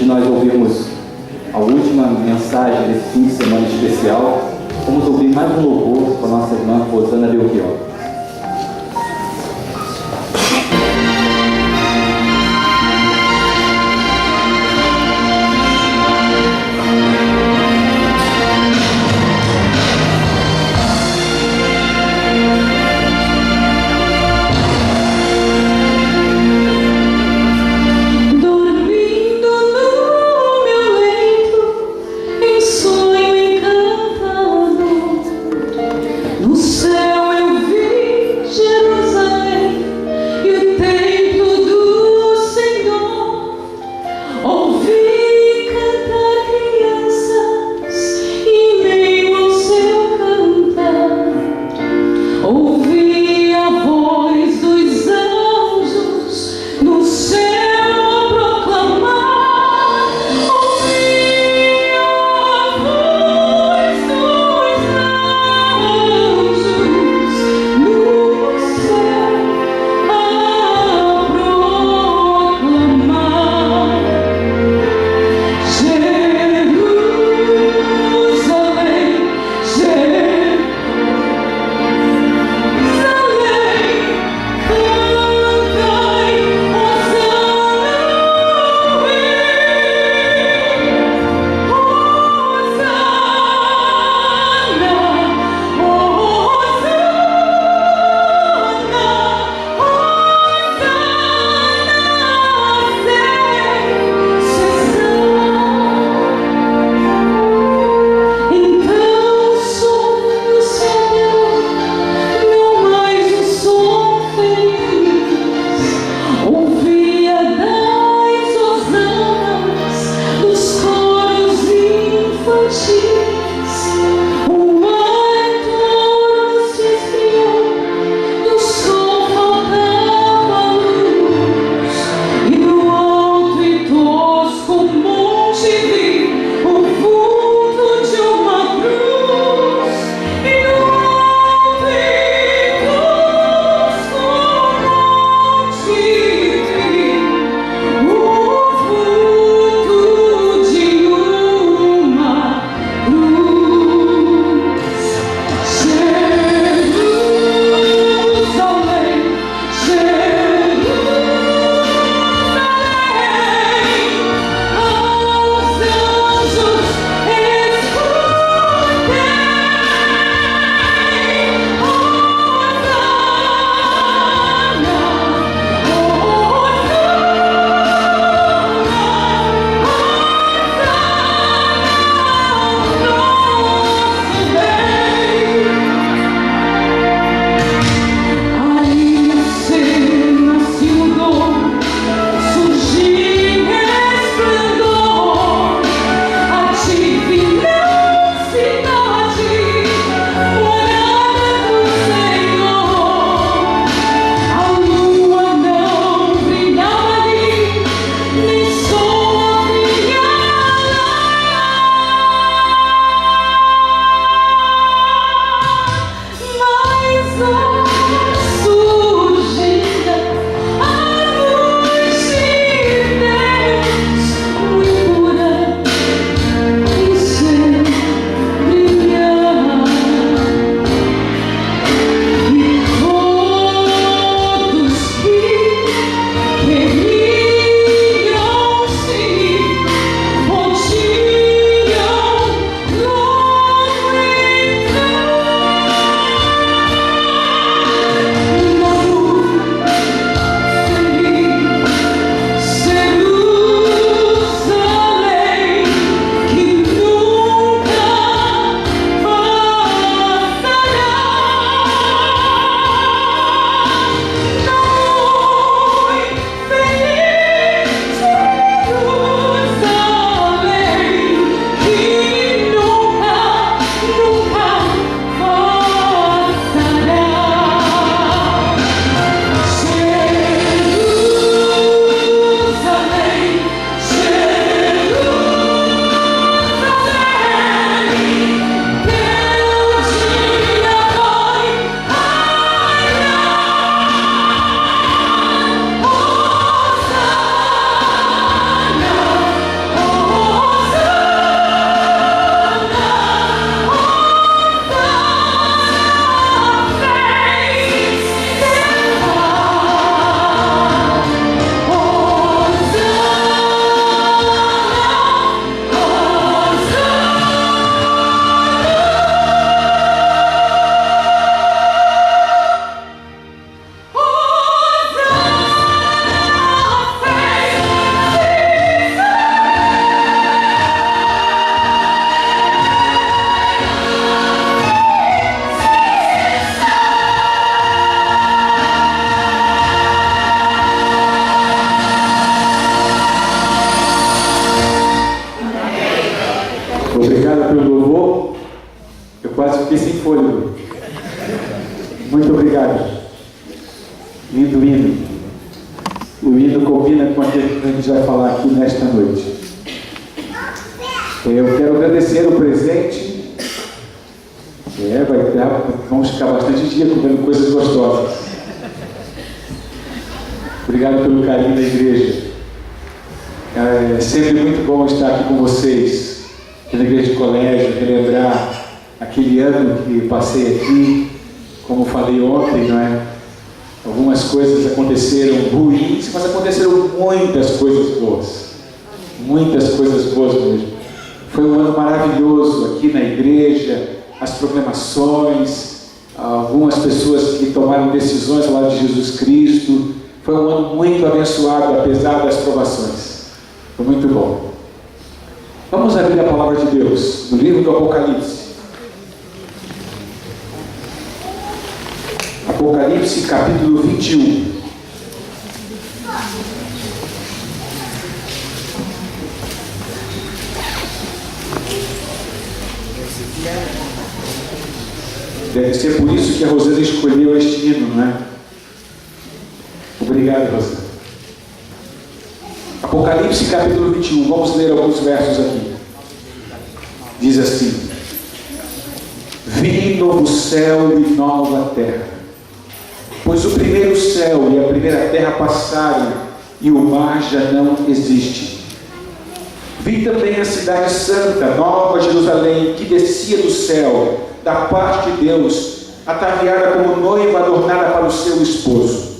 de nós ouvirmos a última mensagem desse fim de semana especial, vamos ouvir mais um louvor com a nossa irmã Rosana Belchior. No céu eu vi Obrigado pelo louvor. Eu quase fiquei sem fôlego. Muito obrigado. Lindo hino. O hino combina com aquilo que a gente vai falar aqui nesta noite. Eu quero agradecer o presente. Vamos ficar bastante dia comendo coisas gostosas. Obrigado pelo carinho da igreja. É sempre muito bom estar aqui com vocês, aqui na igreja de colégio, relembrar aquele ano que passei aqui. Como falei ontem, não é? Algumas coisas aconteceram ruins, mas aconteceram muitas coisas boas. Muitas coisas boas mesmo. Foi um ano maravilhoso aqui na igreja, as proclamações, algumas pessoas que tomaram decisões ao lado de Jesus Cristo. Foi um ano muito abençoado, apesar das provações. Foi muito bom. Vamos abrir a palavra de Deus no livro do Apocalipse. Apocalipse, capítulo 21. Deve ser por isso que a Rosana escolheu este hino, não é? Obrigado, Rosana. Apocalipse, capítulo 21. Vamos ler alguns versos aqui. Diz assim: Vi novo céu e nova terra, pois o primeiro céu e a primeira terra passaram, e o mar já não existe. Vi também a cidade santa, Nova Jerusalém, que descia do céu, da parte de Deus, ataviada como noiva adornada para o seu esposo.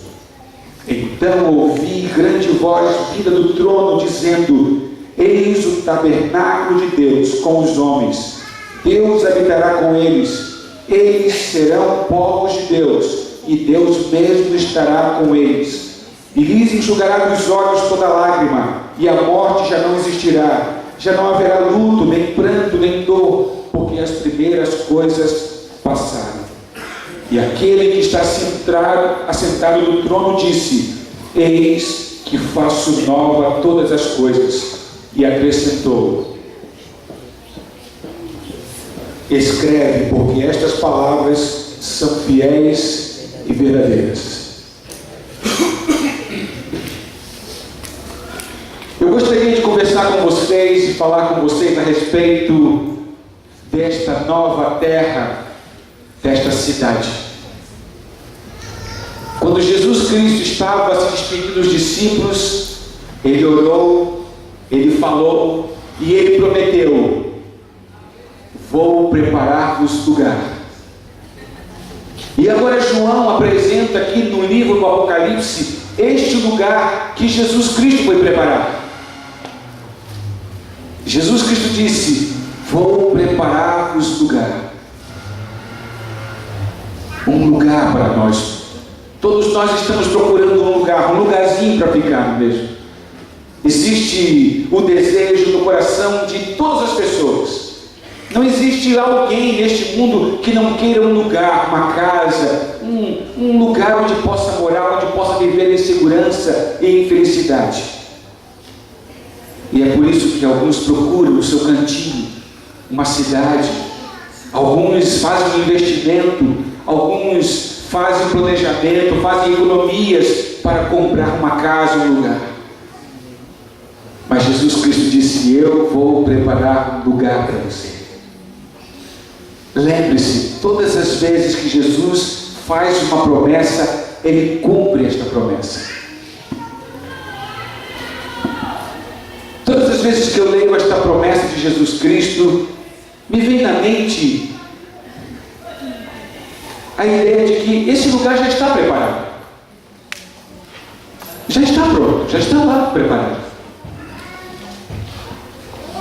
Então ouvi grande voz vinda do trono, dizendo: Eis o tabernáculo de Deus com os homens. Deus habitará com eles. Eles serão povos de Deus, e Deus mesmo estará com eles. E lhes enxugará dos olhos toda lágrima, e a morte já não existirá. Já não haverá luto, nem pranto, nem dor, porque as primeiras coisas passaram. E aquele que está assentado no trono disse: Eis que faço nova todas as coisas. E acrescentou: Escreve, porque estas palavras são fiéis e verdadeiras. Eu gostaria de conversar com vocês e falar com vocês a respeito desta nova terra, desta cidade. Quando Jesus Cristo estava se despedindo dos discípulos, Ele orou, Ele falou e Ele prometeu: Vou preparar-vos lugar. E agora João apresenta aqui no livro do Apocalipse este lugar que Jesus Cristo foi preparar. Jesus Cristo disse: Vou preparar-vos lugar. Um lugar para nós. Todos nós estamos procurando um lugarzinho para ficar mesmo. Existe o desejo no coração de todas as pessoas. Não existe alguém neste mundo que não queira um lugar, uma casa, um lugar onde possa morar, onde possa viver em segurança e em felicidade. E é por isso que alguns procuram o seu cantinho, uma cidade. Alguns fazem um investimento, alguns fazem planejamento, fazem economias para comprar uma casa, um lugar. Mas Jesus Cristo disse: Eu vou preparar um lugar para você. Lembre-se, todas as vezes que Jesus faz uma promessa, Ele cumpre esta promessa. Todas as vezes que eu leio esta promessa de Jesus Cristo, me vem na mente a ideia de que esse lugar já está preparado. Já está pronto, já está lá preparado.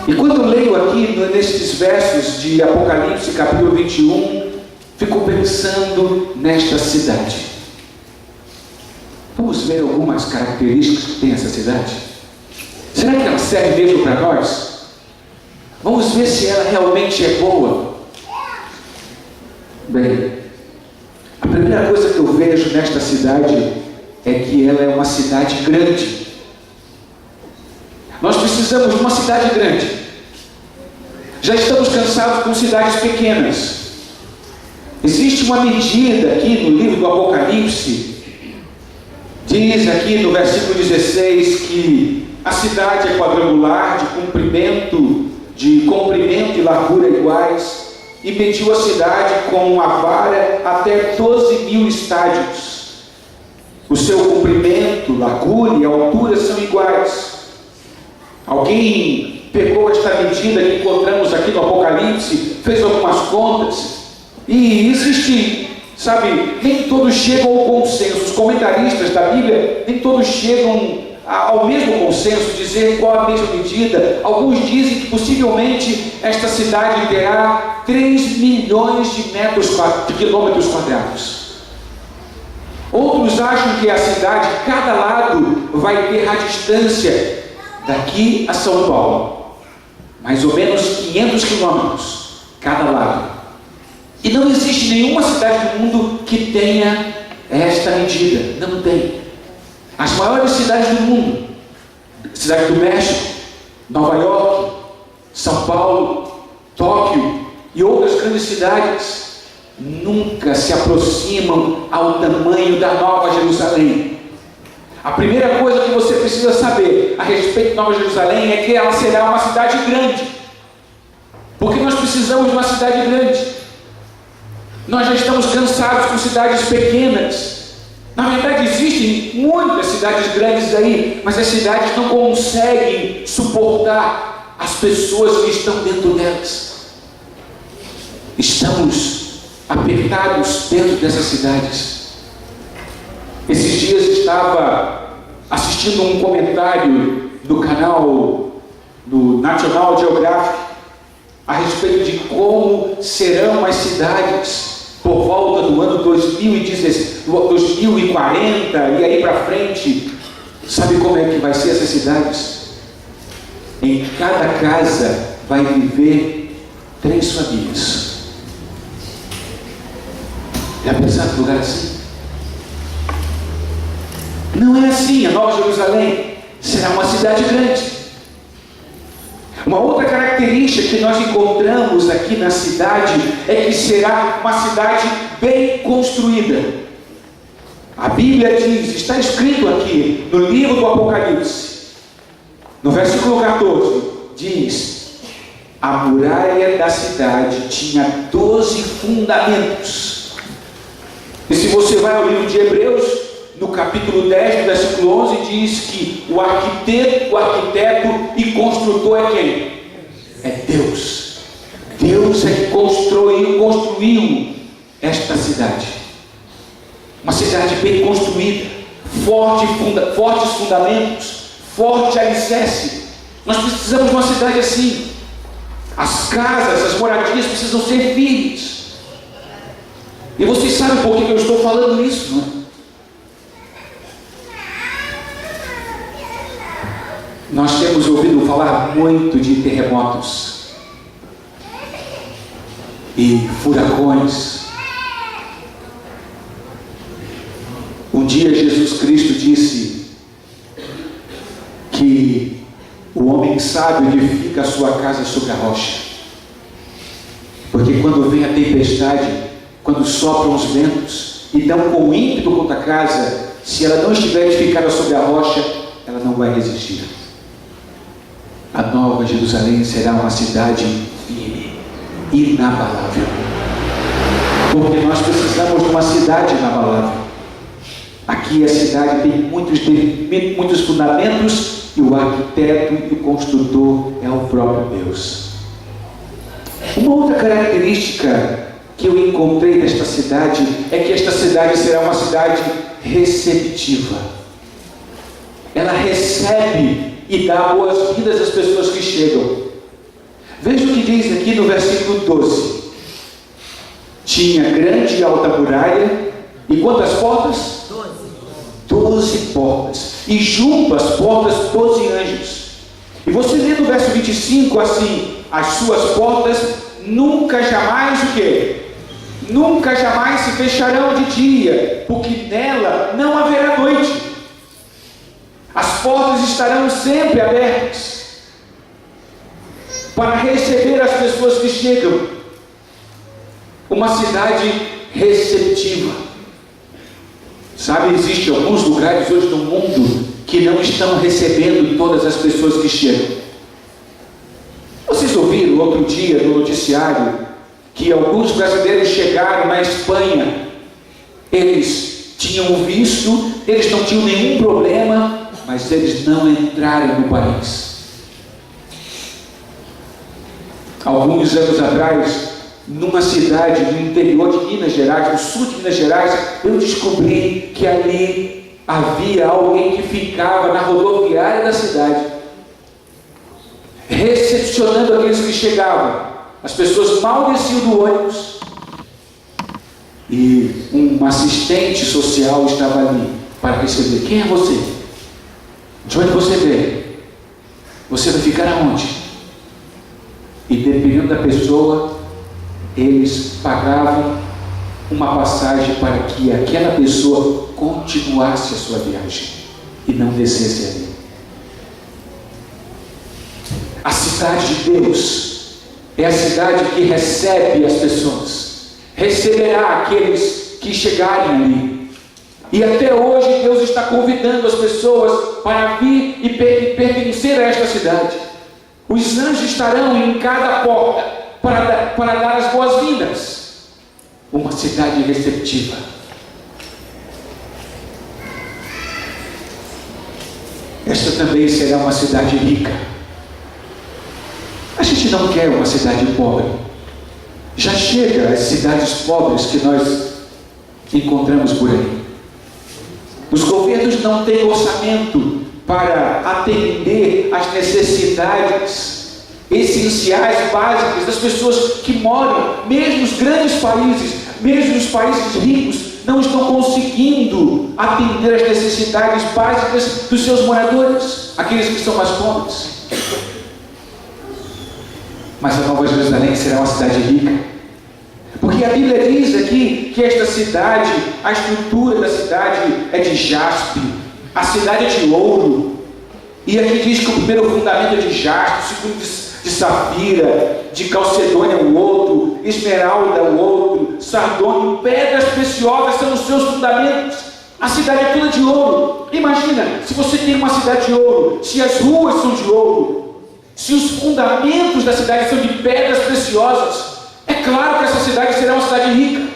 E quando eu leio aqui nestes versos de Apocalipse capítulo 21, fico pensando nesta cidade. Vamos ver algumas características que tem essa cidade. Será que ela serve mesmo para nós? Vamos ver se ela realmente é boa. Bem, a primeira coisa que eu vejo nesta cidade é que ela é uma cidade grande. Nós precisamos de uma cidade grande. Já estamos cansados com cidades pequenas. Existe uma medida aqui no livro do Apocalipse, diz aqui no versículo 16 que a cidade é quadrangular, de comprimento e largura iguais, e mediu a cidade com uma vara até 12.000 estádios. O seu comprimento, largura e altura são iguais. Alguém pegou esta medida que encontramos aqui no Apocalipse, fez algumas contas, e existe, sabe, nem todos chegam ao consenso. Os comentaristas da Bíblia, nem todos chegam ao mesmo consenso, dizer qual a mesma medida. Alguns dizem que possivelmente esta cidade terá 3 milhões de quilômetros quadrados. Outros acham que a cidade, cada lado, vai ter a distância daqui a São Paulo, mais ou menos 500 quilômetros cada lado. E não existe nenhuma cidade do mundo que tenha esta medida. Não tem. As maiores cidades do mundo, cidade do México, Nova York, São Paulo, Tóquio e outras grandes cidades, nunca se aproximam ao tamanho da Nova Jerusalém. A primeira coisa que você precisa saber a respeito de Nova Jerusalém é que ela será uma cidade grande. Porque nós precisamos de uma cidade grande. Nós já estamos cansados com cidades pequenas. Na verdade, existem muitas cidades grandes aí, mas as cidades não conseguem suportar as pessoas que estão dentro delas. Estamos apertados dentro dessas cidades. Esses dias estava assistindo um comentário do canal do National Geographic a respeito de como serão as cidades por volta do ano 2040 e aí para frente. Sabe como é que vai ser essas cidades? Em cada casa vai viver 3 famílias. Já pensaram em lugar assim? Não é assim. A Nova Jerusalém será uma cidade grande. Uma outra característica que nós encontramos aqui na cidade é que será uma cidade bem construída. A Bíblia diz, está escrito aqui no livro do Apocalipse, no versículo 14, diz: a muralha da cidade tinha 12 fundamentos. E se você vai ao livro de Hebreus, no capítulo 10, no versículo 11, diz que o arquiteto e construtor é quem? É Deus. Deus é que construiu esta cidade. Uma cidade bem construída, fortes fundamentos, forte alicerce. Nós precisamos de uma cidade assim. As casas, as moradias precisam ser firmes. E vocês sabem por que eu estou falando isso, não é? Nós temos ouvido falar muito de terremotos e furacões. Um dia Jesus Cristo disse que o homem sábio edifica a sua casa sobre a rocha. Porque quando vem a tempestade, quando sopram os ventos e dão com ímpeto contra a casa, se ela não estiver edificada sobre a rocha, ela não vai resistir. A Nova Jerusalém será uma cidade firme, inabalável. Porque nós precisamos de uma cidade inabalável. Aqui a cidade tem muitos fundamentos e o arquiteto e o construtor é o próprio Deus. Uma outra característica que eu encontrei desta cidade é que esta cidade será uma cidade receptiva. Ela recebe e dá boas-vindas às pessoas que chegam. Veja o que diz aqui no versículo 12. Tinha grande e alta muralha, e quantas portas? 12 portas, e junto às portas 12 anjos. E você lê no verso 25 assim: as suas portas nunca jamais o quê? Nunca jamais se fecharão de dia, porque nela não haverá noite. As portas estarão sempre abertas. para receber as pessoas que chegam. Uma cidade receptiva. Sabe, existem alguns lugares hoje no mundo que não estão recebendo todas as pessoas que chegam. Vocês ouviram outro dia no noticiário que alguns brasileiros chegaram na Espanha, eles tinham visto, eles não tinham nenhum problema, mas eles não entraram no país. Alguns anos atrás, numa cidade no interior de Minas Gerais, no sul de Minas Gerais, eu descobri que ali havia alguém que ficava na rodoviária da cidade, recepcionando aqueles que chegavam. As pessoas mal desciam do ônibus e um assistente social estava ali para receber. Quem é você? De onde você veio? Você vai ficar aonde? E dependendo da pessoa, eles pagavam uma passagem para que aquela pessoa continuasse a sua viagem e não descesse ali. A cidade de Deus é a cidade que recebe as pessoas, receberá aqueles que chegarem ali. E até hoje Deus está convidando as pessoas para vir e pertencer a esta cidade. Os anjos estarão em cada porta para dar as boas-vindas. Uma cidade receptiva. Esta também será uma cidade rica. A gente não quer uma cidade pobre. Já chega as cidades pobres que nós encontramos por aí. Os governos não têm orçamento para atender às necessidades essenciais, básicas das pessoas que moram, mesmo nos grandes países, mesmo nos países ricos, não estão conseguindo atender às necessidades básicas dos seus moradores, aqueles que são mais pobres. Mas a Nova Jerusalém será uma cidade rica, porque a Bíblia diz aqui que esta cidade, a estrutura da cidade é de jaspe, a cidade é de ouro, e aqui diz que o primeiro fundamento é de jaspe, o segundo de safira, de calcedônia o outro, esmeralda o outro, sardônio, pedras preciosas são os seus fundamentos. A cidade é toda de ouro. Imagina, se você tem uma cidade de ouro, se as ruas são de ouro, se os fundamentos da cidade são de pedras preciosas, é claro que essa cidade será uma cidade rica.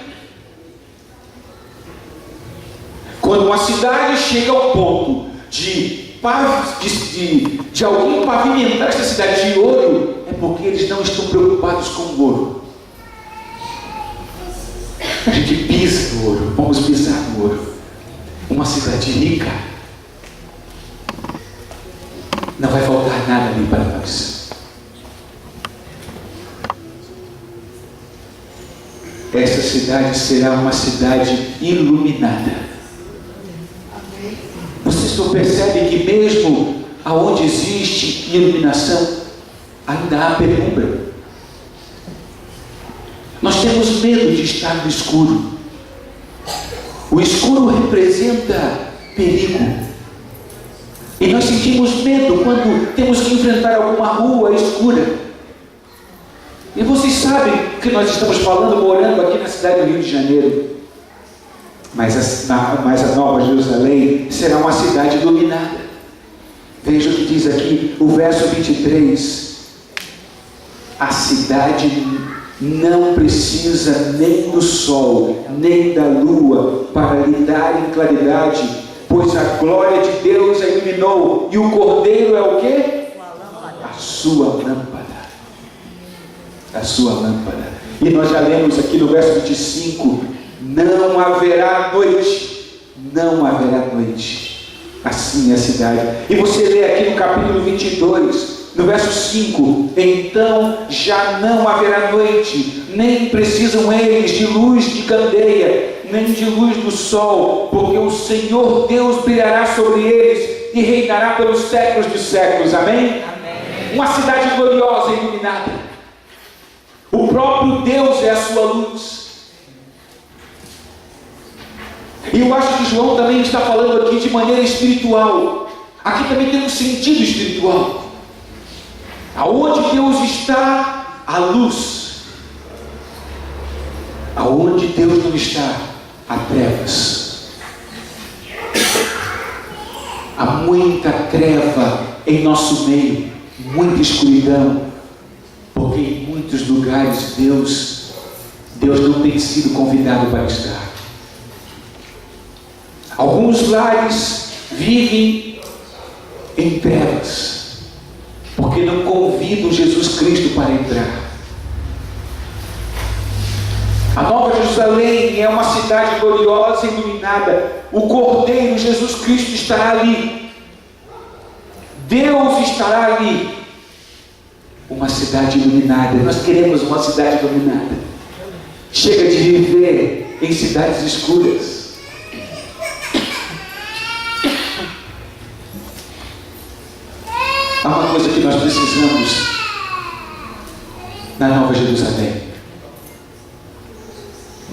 Quando uma cidade chega ao ponto de alguém pavimentar esta cidade de ouro, é porque eles não estão preocupados com o ouro. A gente pisa no ouro, vamos pisar no ouro. Uma cidade rica, não vai faltar nada ali para nós. Esta cidade será uma cidade iluminada. Vocês não percebem que mesmo aonde existe iluminação, ainda há penumbra? Nós temos medo de estar no escuro. O escuro representa perigo. E nós sentimos medo quando temos que enfrentar alguma rua escura. E vocês sabem que nós estamos falando, morando aqui na cidade do Rio de Janeiro. Mas a Nova Jerusalém será uma cidade iluminada. Veja o que diz aqui, o verso 23. A cidade não precisa nem do sol, nem da lua para lhe darem claridade, pois a glória de Deus a iluminou, e o Cordeiro é o quê? A sua lâmpada. A sua lâmpada. E nós já lemos aqui no verso 25, não haverá noite, não haverá noite. Assim é a cidade. E você lê aqui no capítulo 22, no verso 5, então já não haverá noite, nem precisam eles de luz de candeia, nem de luz do sol, porque o Senhor Deus brilhará sobre eles e reinará pelos séculos dos séculos. Amém? Amém. Uma cidade gloriosa e iluminada. O próprio Deus é a sua luz. E eu acho que João também está falando aqui de maneira espiritual. Aqui também tem um sentido espiritual. Aonde Deus está, há luz. Aonde Deus não está, há trevas. Há muita treva em nosso meio, muita escuridão, porque em muitos lugares Deus não tem sido convidado para estar. Alguns lares vivem em trevas, porque não convidam Jesus Cristo para entrar. A Nova Jerusalém é uma cidade gloriosa e iluminada. O Cordeiro Jesus Cristo estará ali. Deus estará ali. Uma cidade iluminada. Nós queremos uma cidade iluminada. Chega de viver em cidades escuras. Há uma coisa que nós precisamos na Nova Jerusalém.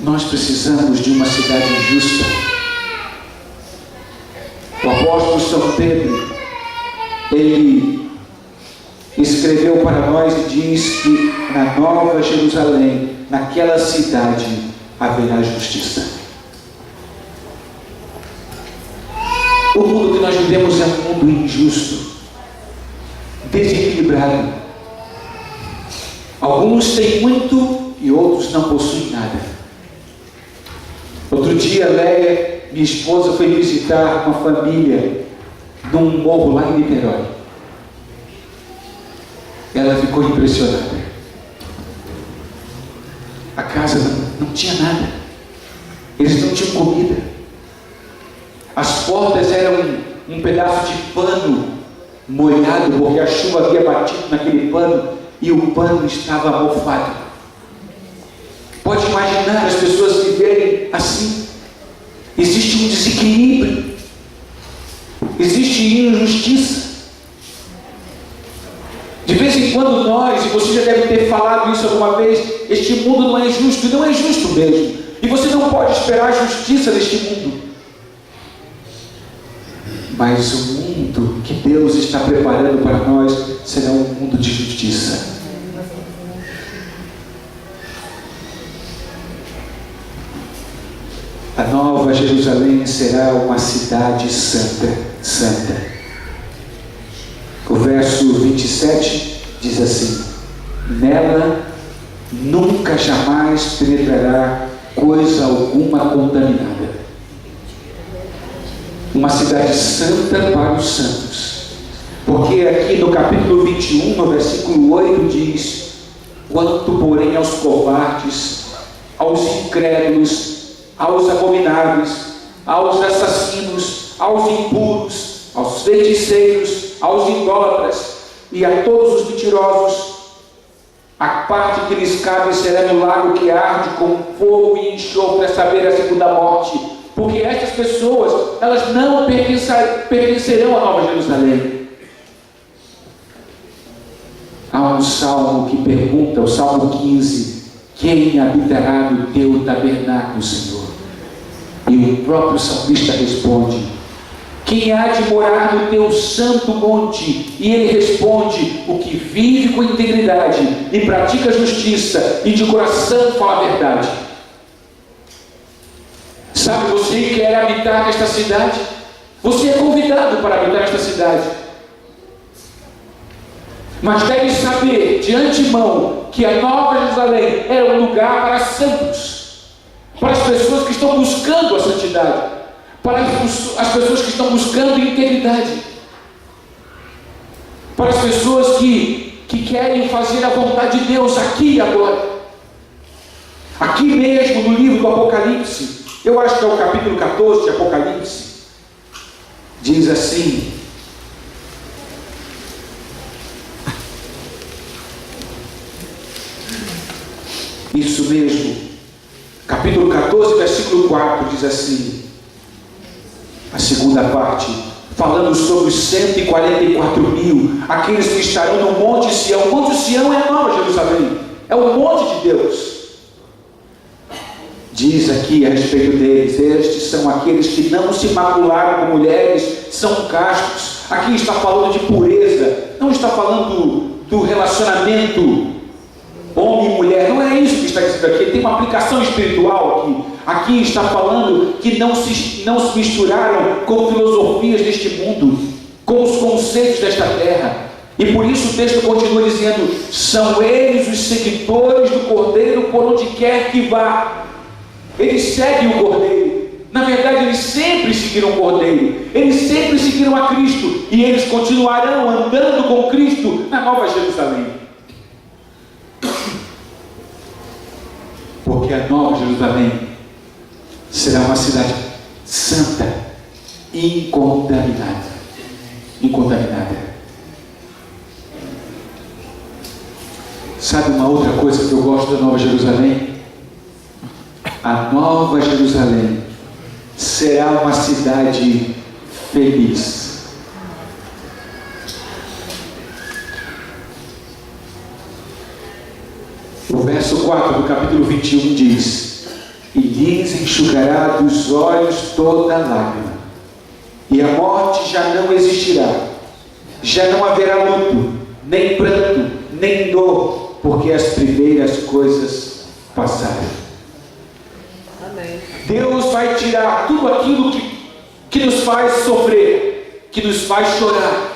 Nós precisamos de uma cidade justa. O apóstolo São Pedro, ele escreveu para nós e diz que na Nova Jerusalém, naquela cidade, haverá justiça. O mundo que nós vivemos é um mundo injusto, desequilibrado. Alguns têm muito e outros não possuem nada. Outro dia, Leia, minha esposa, foi visitar uma família num morro lá em Niterói. Ela ficou impressionada. A casa não tinha nada. Eles não tinham comida. As portas eram um pedaço de pano molhado, porque a chuva havia batido naquele pano e o pano estava mofado. Pode imaginar as pessoas viverem assim. Existe um desequilíbrio. Existe injustiça. De vez em quando nós, e você já deve ter falado isso alguma vez, este mundo não é justo, e não é justo mesmo. E você não pode esperar a justiça deste mundo. Mas o mundo que Deus está preparando para nós será um mundo de justiça. A Nova Jerusalém será uma cidade santa. O verso 27 diz assim: nela nunca jamais penetrará coisa alguma contaminada. Uma cidade santa para os santos. Porque aqui no capítulo 21, no versículo 8 diz: quanto porém aos covardes, aos incrédulos, aos abomináveis, aos assassinos, aos impuros, aos feiticeiros, aos idólatras e a todos os mentirosos, a parte que lhes cabe será no lago que arde com fogo e enxofre, a saber, a segunda morte. Porque estas pessoas, elas não pertencerão à Nova Jerusalém. Há um salmo que pergunta, o Salmo 15: quem habitará no teu tabernáculo, Senhor? E o próprio salmista responde: quem há de morar no teu santo monte? E ele responde: o que vive com integridade e pratica justiça e de coração fala a verdade. Sabe, você quer habitar nesta cidade? Você é convidado para habitar nesta cidade. Mas deve saber de antemão que a Nova Jerusalém é um lugar para santos, para as pessoas que estão buscando a santidade, para as pessoas que estão buscando integridade, para as pessoas que querem fazer a vontade de Deus aqui e agora. Aqui mesmo no livro do Apocalipse, eu acho que é o capítulo 14 de Apocalipse, diz assim: isso mesmo, capítulo 14, versículo 4, diz assim, a segunda parte, falando sobre os 144 mil, aqueles que estarão no Monte Sião. O Monte Sião é a Nova Jerusalém, é o monte de Deus. Diz aqui a respeito deles: estes são aqueles que não se macularam com mulheres, são castos. Aqui está falando de pureza, não está falando do relacionamento homem e mulher. Não é isso que está dizendo aqui. Tem uma aplicação espiritual aqui. Aqui está falando que não se misturaram com filosofias deste mundo, com os conceitos desta terra. E por isso o texto continua dizendo: são eles os seguidores do Cordeiro por onde quer que vá. Eles seguem o Cordeiro. Na verdade, eles sempre seguiram o Cordeiro. Eles sempre seguiram a Cristo. E eles continuarão andando com Cristo na Nova Jerusalém. Porque a Nova Jerusalém será uma cidade santa, incontaminada. Incontaminada. Sabe uma outra coisa que eu gosto da Nova Jerusalém? A Nova Jerusalém será uma cidade feliz. O verso 4 do capítulo 21 diz: e lhes enxugará dos olhos toda lágrima, e a morte já não existirá, já não haverá luto, nem pranto, nem dor, porque as primeiras coisas passaram. Amém. Deus vai tirar tudo aquilo que nos faz sofrer, que nos faz chorar.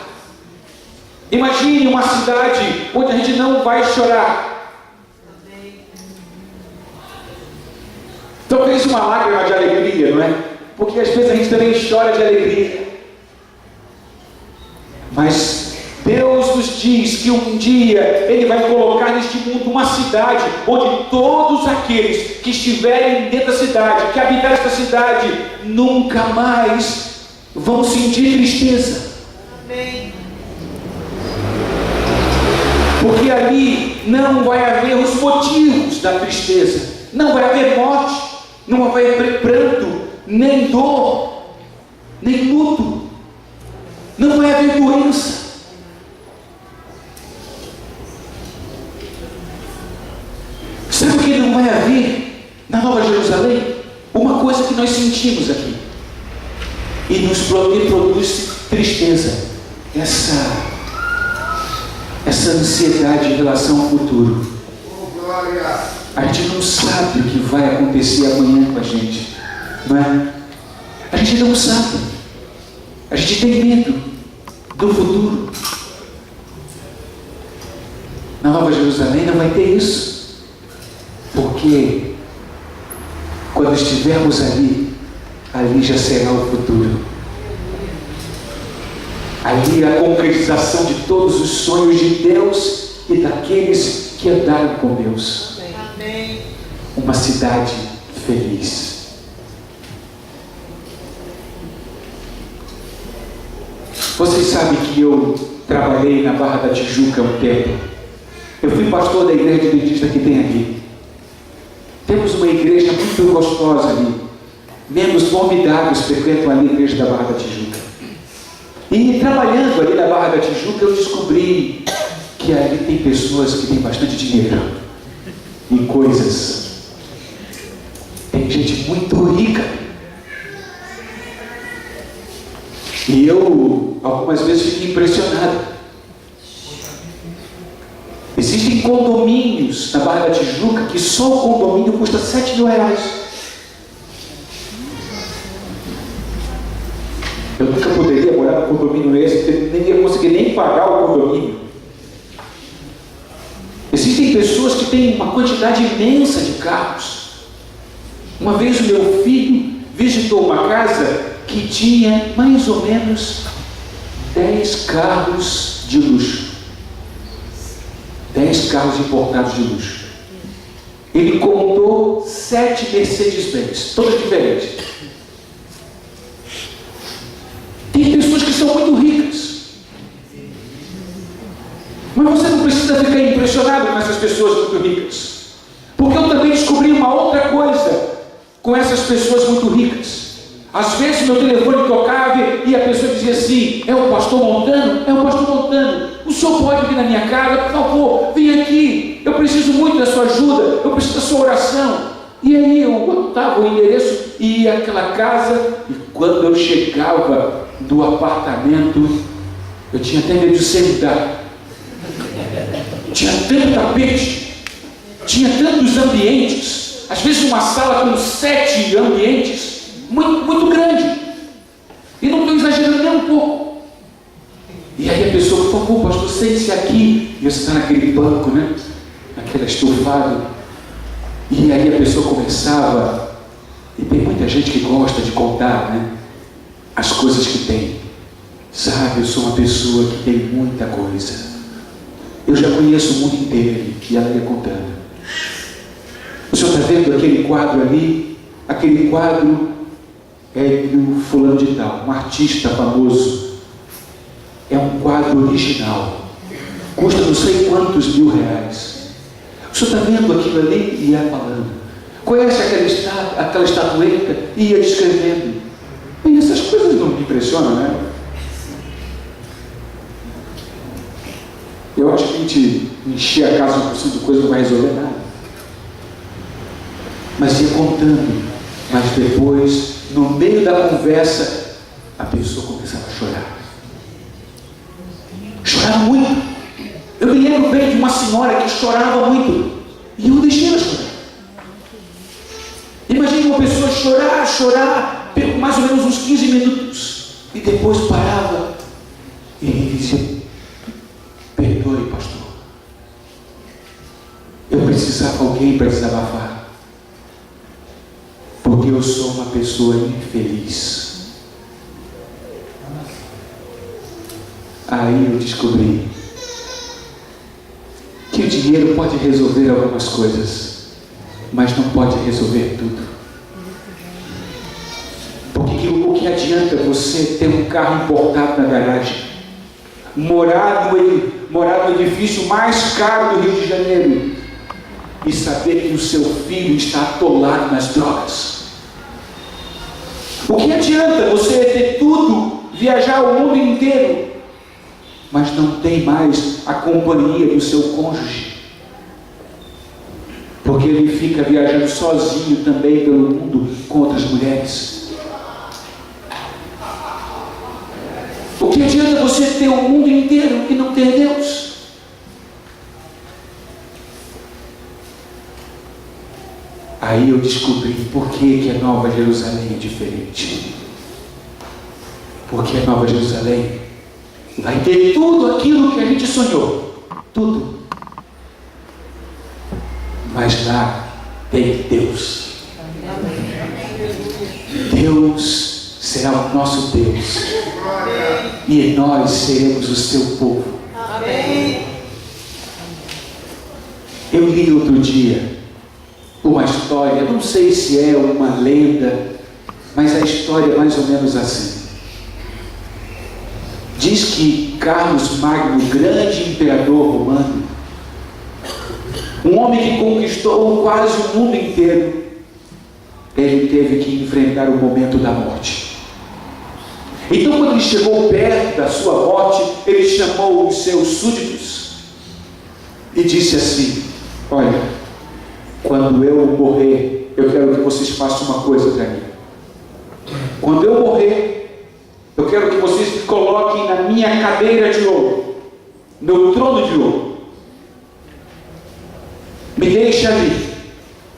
Imagine uma cidade onde a gente não vai chorar. Talvez uma lágrima de alegria, não é? Porque às vezes a gente também chora de alegria. Mas Deus nos diz que um dia Ele vai colocar neste mundo uma cidade onde todos aqueles que estiverem dentro da cidade, que habitarem esta cidade, nunca mais vão sentir tristeza. Amém. Porque ali não vai haver os motivos da tristeza, não vai haver morte, não vai haver pranto, nem dor, nem luto, não vai haver doença. Sabe o que não vai haver na Nova Jerusalém? Uma coisa que nós sentimos aqui e nos produz tristeza, essa ansiedade em relação ao futuro. A gente não sabe o que vai acontecer amanhã com a gente, não é? A gente não sabe. A gente tem medo do futuro. Na Nova Jerusalém não vai ter isso. Porque quando estivermos ali já será o futuro. Ali a concretização de todos os sonhos de Deus e daqueles que andaram com Deus. Amém. Uma cidade feliz. Vocês sabem que eu trabalhei na Barra da Tijuca há um tempo. Eu fui pastor da igreja adventista que tem aqui. Temos uma igreja muito gostosa ali. Membros formidáveis frequentam ali a igreja da Barra da Tijuca. E trabalhando ali na Barra da Tijuca, eu descobri que ali tem pessoas que têm bastante dinheiro e coisas. Tem gente muito rica. E eu, algumas vezes, fiquei impressionado. Existem condomínios na Barra da Tijuca que só o condomínio custa R$7.000. Eu nunca poderia morar num condomínio esse, porque nem ia conseguir nem pagar o condomínio. Existem pessoas que têm uma quantidade imensa de carros. Uma vez o meu filho visitou uma casa que tinha mais ou menos 10 carros de luxo. 10 carros importados de luxo. Ele contou 7 Mercedes-Benz, todas diferentes. Tem pessoas que são muito ricas. Mas você não precisa ficar impressionado com essas pessoas muito ricas. Porque eu também descobri uma outra coisa com essas pessoas muito ricas. Às vezes meu telefone tocava e a pessoa dizia assim: é o pastor Montano? É o pastor Montano. O senhor pode vir na minha casa? Por favor, vem aqui. Eu preciso muito da sua ajuda. Eu preciso da sua oração. E aí eu botava o endereço e ia àquela casa. E quando eu chegava do apartamento, eu tinha até medo de sentar. tinha tanto tapete, tinha tantos ambientes, às vezes uma sala com 7 ambientes, muito, muito grande. E não estou exagerando nem um pouco. E aí a pessoa, por favor, pastor, sente-se aqui. E você está naquele banco, né? Naquela estufado. E aí a pessoa começava, e tem muita gente que gosta de contar, né? As coisas que tem. Sabe, eu sou uma pessoa que tem muita coisa. Eu já conheço o mundo inteiro. E ela ia contando. O senhor está vendo aquele quadro ali? Aquele quadro é do fulano de tal, um artista famoso. É um quadro original. Custa não sei quantos mil reais. O senhor está vendo aquilo ali? E ia falando. Conhece aquela estatueta? E ia descrevendo. E essas coisas não me impressionam, né? Eu acho que a gente encher a casa com de coisa não vai resolver nada. Mas ia contando. Mas depois, no meio da conversa, a pessoa começava a chorar. Chorava muito. Eu me lembro bem de uma senhora que chorava muito. E eu deixei ela chorar. Imagine uma pessoa chorar, mais ou menos uns 15 minutos. E depois parava e dizia: perdoe, pastor. Eu precisava de alguém para desabafar. Porque eu sou uma pessoa infeliz. Aí eu descobri que o dinheiro pode resolver algumas coisas, mas não pode resolver tudo. Porque o que adianta você ter um carro importado na garagem, morar no edifício mais caro do Rio de Janeiro e saber que o seu filho está atolado nas drogas? O que adianta você ter tudo, viajar o mundo inteiro, mas não tem mais a companhia do seu cônjuge? Porque ele fica viajando sozinho também pelo mundo com outras mulheres. O que adianta você ter o mundo inteiro e não ter Deus? Aí eu descobri por que a Nova Jerusalém é diferente. Porque a Nova Jerusalém vai ter tudo aquilo que a gente sonhou. Tudo. Mas lá tem Deus. Deus será o nosso Deus. E nós seremos o seu povo. Eu li outro dia uma história, não sei se é uma lenda, mas a história é mais ou menos assim. Diz que Carlos Magno, grande imperador romano, um homem que conquistou quase o mundo inteiro, ele teve que enfrentar o momento da morte. Então, quando ele chegou perto da sua morte, ele chamou os seus súditos e disse assim: olha, quando eu morrer, eu quero que vocês façam uma coisa para mim. Quando eu morrer, eu quero que vocês me coloquem na minha cadeira de ouro, meu trono de ouro. Me deixe ali.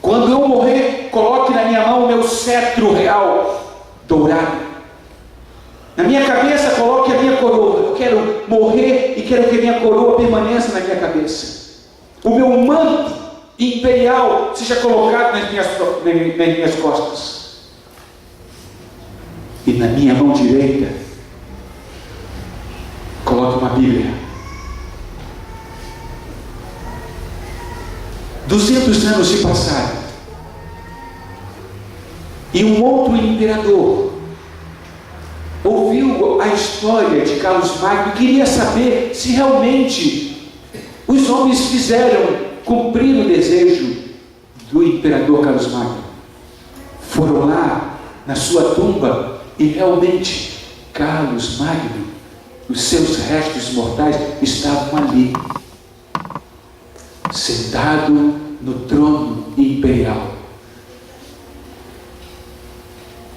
Quando eu morrer, coloque na minha mão o meu cetro real, dourado. Na minha cabeça, coloque a minha coroa. Eu quero morrer e quero que a minha coroa permaneça na minha cabeça. O meu manto imperial seja colocado nas minhas costas. E na minha mão direita, coloque uma Bíblia. 200 anos se passaram. E um outro imperador ouviu a história de Carlos Magno e queria saber se realmente os homens fizeram cumprir o desejo do imperador Carlos Magno. Foram lá na sua tumba e realmente Carlos Magno, os seus restos mortais estavam ali, sentado no trono imperial.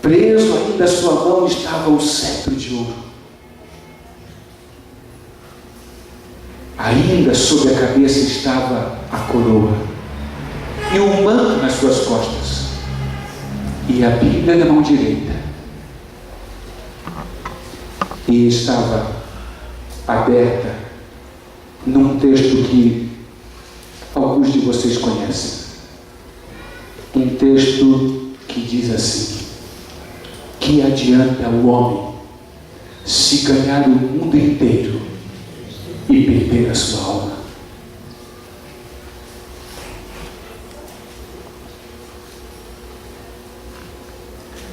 Preso ainda à sua mão estava o cetro de ouro. Ainda sobre a cabeça estava a coroa e o manto nas suas costas e a Bíblia na mão direita. E estava aberta num texto que alguns de vocês conhecem. Um texto que diz assim: que adianta o homem se ganhar o mundo inteiro e perder a sua alma?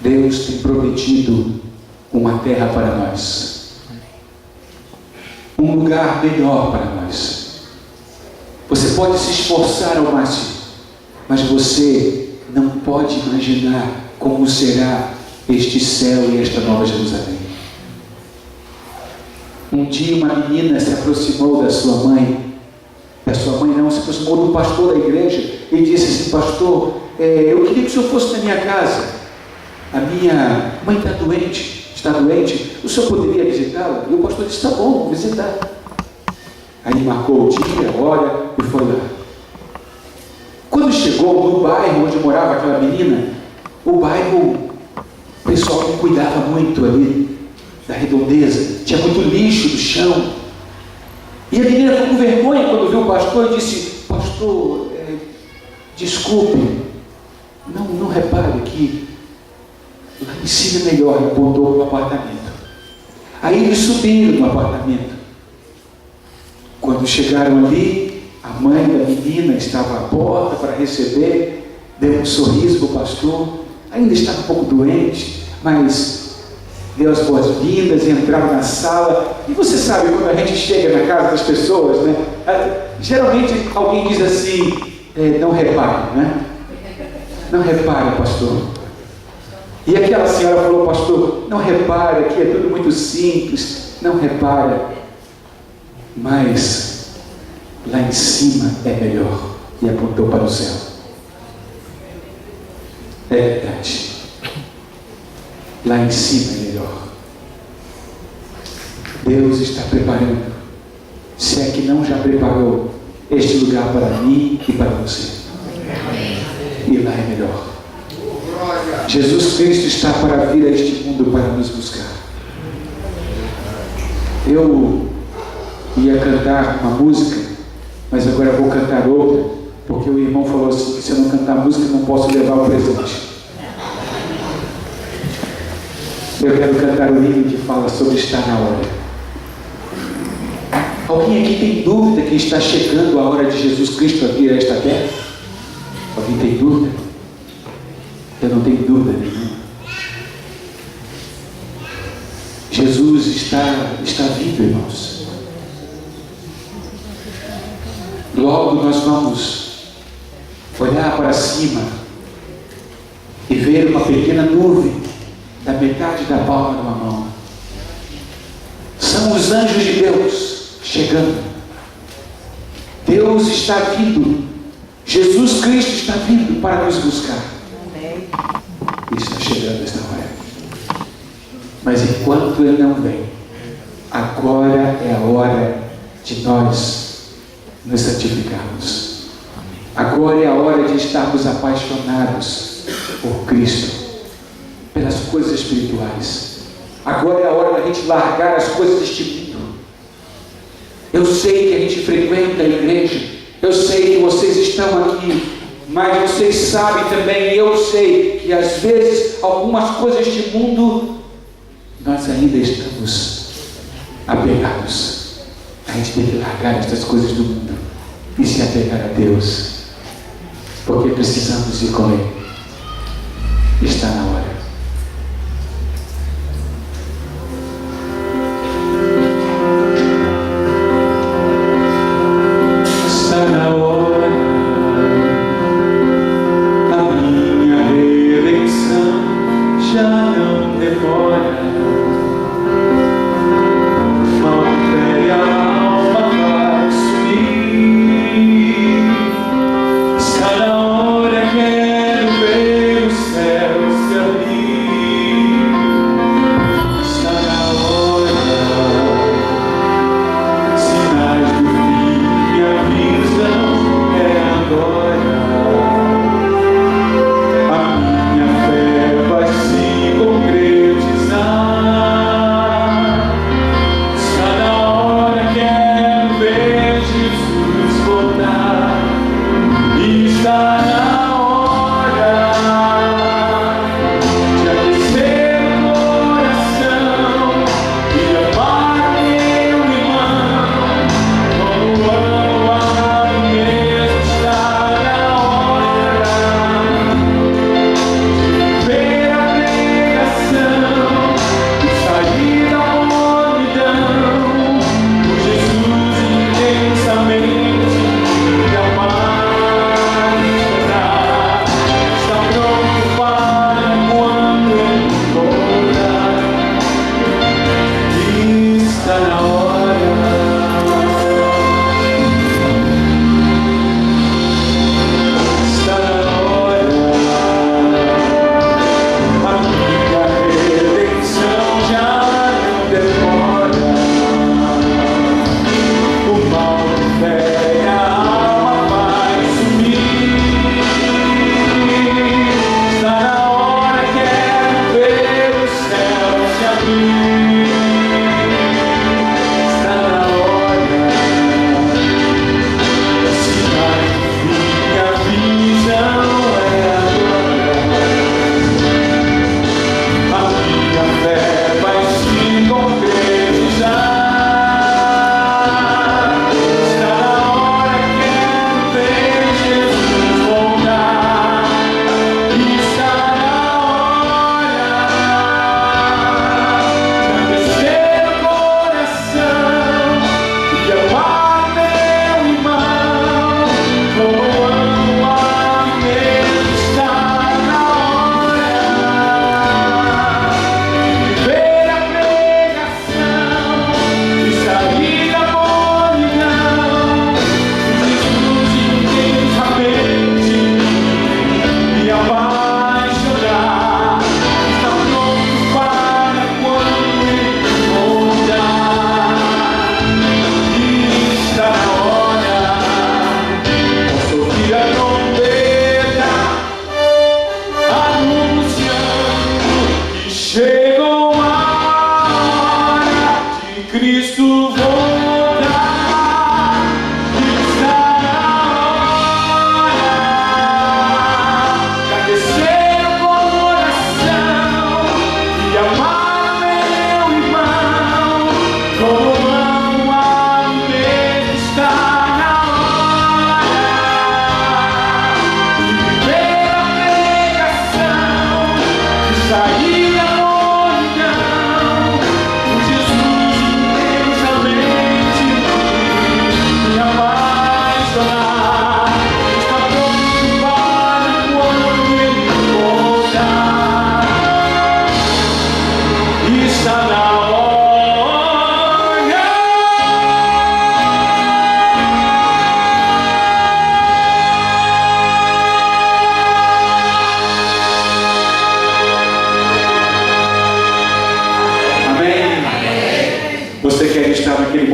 Deus tem prometido uma terra para nós, um lugar melhor para nós. Você pode se esforçar ao máximo, mas você não pode imaginar como será este céu e esta nova Jerusalém. Um dia uma menina se aproximou da sua mãe não, se aproximou do pastor da igreja e disse assim: pastor, eu queria que o senhor fosse na minha casa. A minha mãe está doente, o senhor poderia visitá-la? E o pastor disse: tá bom, vou visitar. Aí marcou o dia, a hora e foi lá. Quando chegou no bairro onde morava aquela menina, o bairro, o pessoal não cuidava muito ali da redondeza, tinha muito lixo no chão. E a menina ficou com vergonha quando viu o pastor e disse: pastor, desculpe, não repare que lá em cima é melhor. E apontou para o apartamento. Aí eles subiram no apartamento. Quando chegaram ali, a mãe da menina estava à porta para receber, deu um sorriso para o pastor. Ainda estava um pouco doente, mas deu as boas-vindas e entraram na sala. E você sabe, quando a gente chega na casa das pessoas, né? Geralmente alguém diz assim: não repare, né? Não repare, pastor. E aquela senhora falou: pastor, não repare, aqui é tudo muito simples, não repare. Mas lá em cima é melhor. E apontou para o céu. É verdade. Lá em cima é melhor. Deus está preparando, se é que não já preparou, este lugar para mim e para você. E lá é melhor. Jesus Cristo está para vir a este mundo para nos buscar. Eu ia cantar uma música, mas agora vou cantar outra, porque o irmão falou assim: que se eu não cantar música, não posso levar o presente. Eu quero cantar o hino que fala sobre estar na hora. Alguém aqui tem dúvida que está chegando a hora de Jesus Cristo vir a esta terra? Alguém tem dúvida? Eu não tenho dúvida nenhuma. Jesus está vindo, irmãos. Logo nós vamos olhar para cima e ver uma pequena nuvem da metade da palma de uma mão. São os anjos de Deus chegando. Deus está vindo. Jesus Cristo está vindo para nos buscar. E está chegando esta hora. Mas enquanto Ele não vem, agora é a hora de nós nos santificarmos. Agora é a hora de estarmos apaixonados por Cristo, pelas coisas espirituais. Agora é a hora da gente largar as coisas deste mundo. Eu sei que a gente frequenta a igreja, eu sei que vocês estão aqui, mas vocês sabem também, e eu sei, que às vezes algumas coisas deste mundo nós ainda estamos apegados. A gente tem que largar estas coisas do mundo e se apegar a Deus, porque precisamos ir com Ele. Está na hora. Está na hora, quero ver os céus se abrir.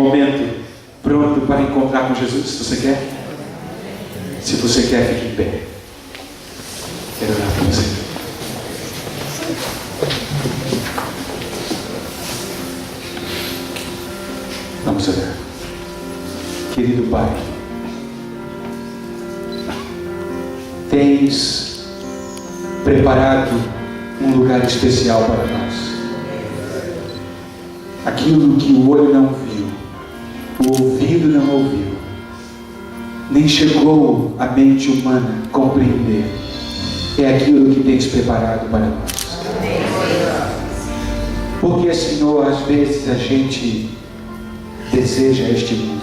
momento pronto para encontrar com Jesus? Você quer? Se você quer, fique em pé. Quero orar por você. Vamos orar. Querido Pai, tens preparado um lugar especial para nós. Aquilo que o olho não viu, o ouvido não ouviu, nem chegou à mente humana compreender, é aquilo que tens preparado para nós. Porque, Senhor, às vezes a gente deseja este mundo.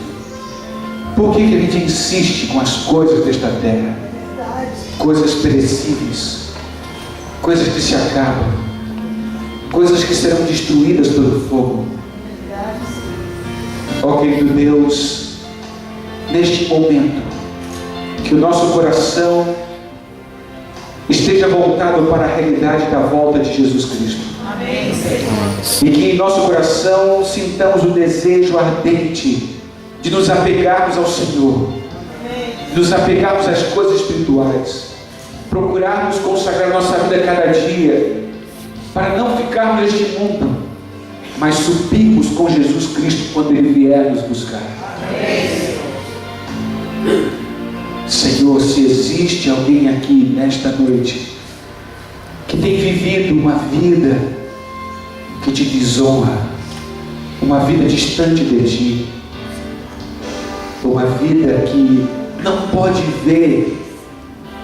Por que a gente insiste com as coisas desta terra? Coisas perecíveis, coisas que se acabam, coisas que serão destruídas pelo fogo. Ó querido Deus, neste momento, que o nosso coração esteja voltado para a realidade da volta de Jesus Cristo. Amém, Senhor. E que em nosso coração sintamos o desejo ardente de nos apegarmos ao Senhor, de nos apegarmos às coisas espirituais, procurarmos consagrar nossa vida cada dia, para não ficarmos neste mundo, mas subirmos com Jesus Cristo quando Ele vier nos buscar. Amém. Senhor, se existe alguém aqui nesta noite que tem vivido uma vida que te desonra, uma vida distante de Ti, uma vida que não pode ver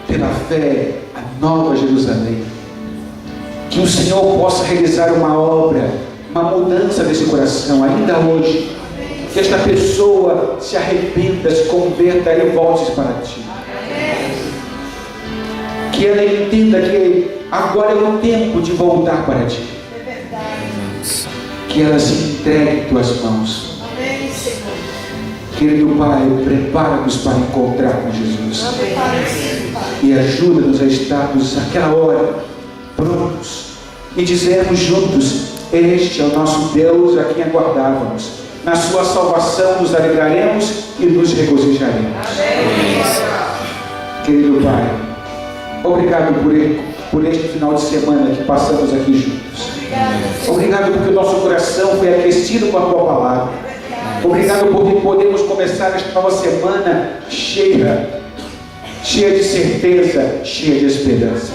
pela fé a nova Jerusalém, que o Senhor possa realizar uma obra, uma mudança desse coração ainda hoje, que esta pessoa se arrependa, se converta e volte para Ti, que ela entenda que agora é o tempo de voltar para Ti, que ela se entregue em Tuas mãos. Amém, Senhor. Querido Pai, prepara-nos para encontrar com Jesus Amém, Pai. e ajuda-nos a estarmos naquela hora prontos e dizermos juntos: este é o nosso Deus a quem aguardávamos, na sua salvação nos alegraremos e nos regozijaremos. Querido Pai, obrigado por este final de semana que passamos aqui juntos. Obrigado porque o nosso coração foi aquecido com a Tua palavra. Obrigado porque podemos começar esta nova semana cheia de certeza, cheia de esperança.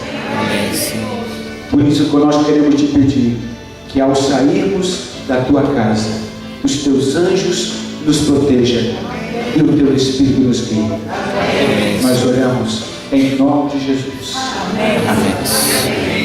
Por isso que nós queremos te pedir que ao sairmos da Tua casa, os Teus anjos nos protejam e o Teu Espírito nos guie. Nós oramos em nome de Jesus. Amém.